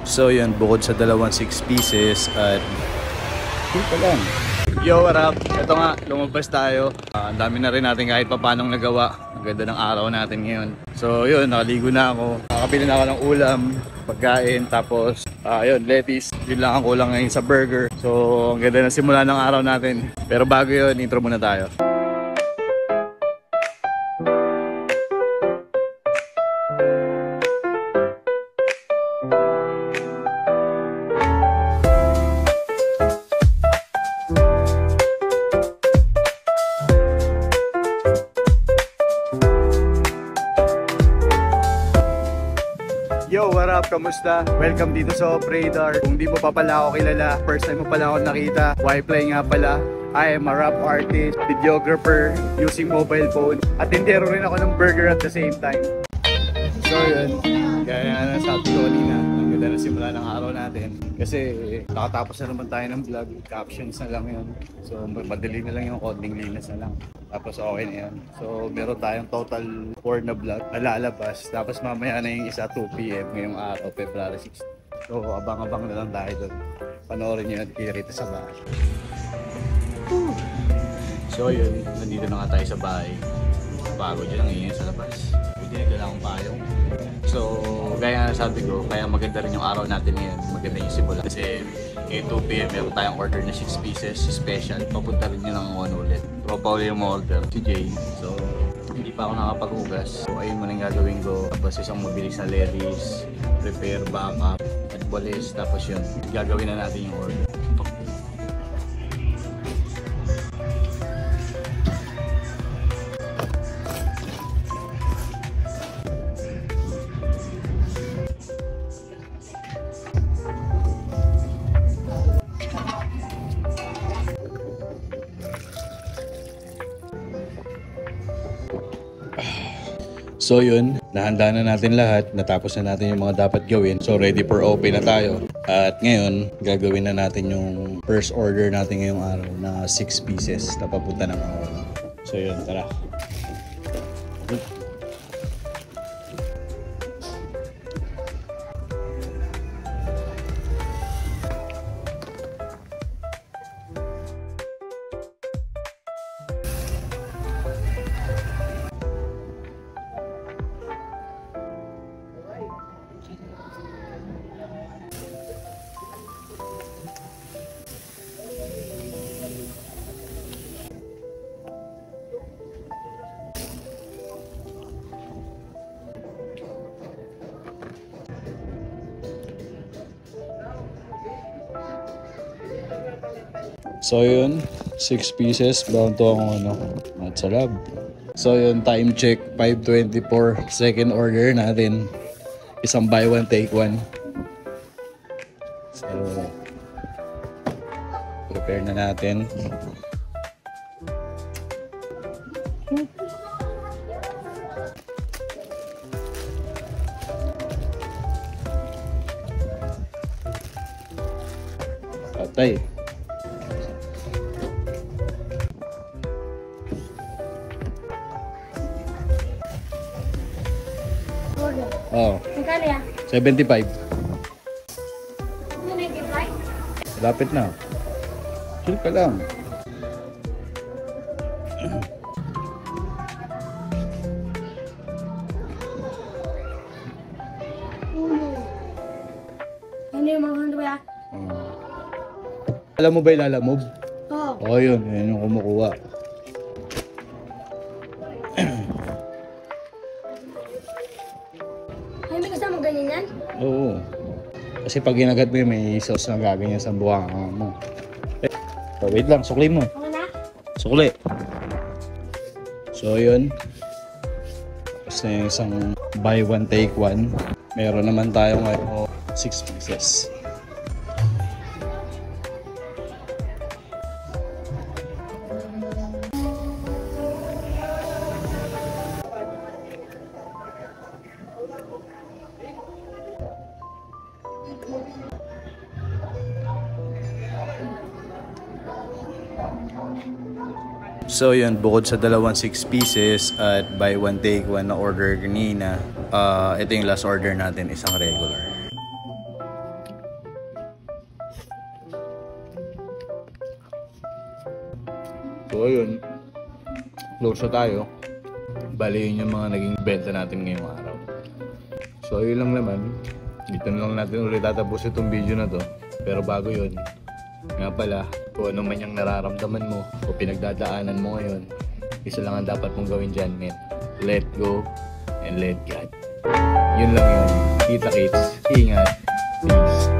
So yun, bukod sa dalawang 6 pieces at ito lang. Yo, what up? Ito nga, lumabas tayo. Ang dami na rin natin kahit pa paanong nagawa. Ang ganda ng araw natin ngayon. So yun, nakaligo na ako. Nakabili na ako ng ulam, pagkain, tapos yun, lettuce. Yun lang ang kulang ngayon sa burger. So ang ganda na simula ng araw natin. Pero bago yun, intro muna tayo. Yo, what up? Kamusta? Welcome dito sa Radar. Kung di mo pa pala ako kilala, first time mo pala ako nakita, Yplay nga pala. I am a rap artist, videographer, using mobile phone. At tindero rin ako ng burger at the same time. So yun, gaya nga sabi ko kanina, ang ganda na simula ng araw natin. Kasi nakatapos na naman tayo ng vlog, captions na lang yun. So madali na lang yung konting linas na lang. Tapos okay na yun. So meron tayong total 4 na vlog na lalabas. Tapos mamaya na yung isa 2 PM ngayong araw, February 6. So abang-abang na lang tayo doon. Panoorin nyo at kita sa bahay. So yun, nandito na nga tayo sa bahay. Pagod yun ang ingin sa labas. Hindi na kailangan payong. So gaya nga sabi ko, kaya maganda rin yung araw natin ngayon. Maganda yung simula. Kasi 2 PM meron tayong order na 6 pieces special. Papunta rin yun ng 1 ulit. Tropa ulit yung order si Jay. So hindi pa ako nakapaghugas. So ayun mo nang gagawin ko. Tapos isang mabilis na lettuce, prepare, backup, at walis. Tapos yun, gagawin na natin yung order. So yun, nahanda na natin lahat, natapos na natin yung mga dapat gawin. So ready for open na tayo. At ngayon, gagawin na natin yung first order natin ngayong araw na 6 pieces na papunta ng araw. So yun, tara. So yun, 6 pieces, bound to ang at salab. So yun, time check, 5:24, second order natin. Isang buy one, take one. So, prepare na natin. Patay. Oh. 75. Lapit na. Chill ka lang. Hindi mo ba? Alam mo ba ilalamove? Oo. Oh, yun yung kumukuha. May kasama ganyan yan? Oo. Kasi pag ginagat mo yun, may sauce na gaganyan sa buwang mo. So, wait lang, sukli mo. Ano na? Sukli. So, yun. Tapos na yung isang buy one, take one. Meron naman tayo ngayon 6 pieces. So yun, bukod sa dalawang 6 pieces at buy one take one na order kanina, ito yung last order natin, isang regular. So ayun, close na tayo. Bali yun yung mga naging benta natin ngayong araw. So ayun lang naman, dito na lang natin ulit tatapos itong video na to. Pero bago yun, nga pala, kung ano man yung nararamdaman mo o pinagdadaanan mo ngayon, isa lang ang dapat mong gawin dyan, men. Let go and let God. Yun lang yun. Kita kits. Ingat. Peace.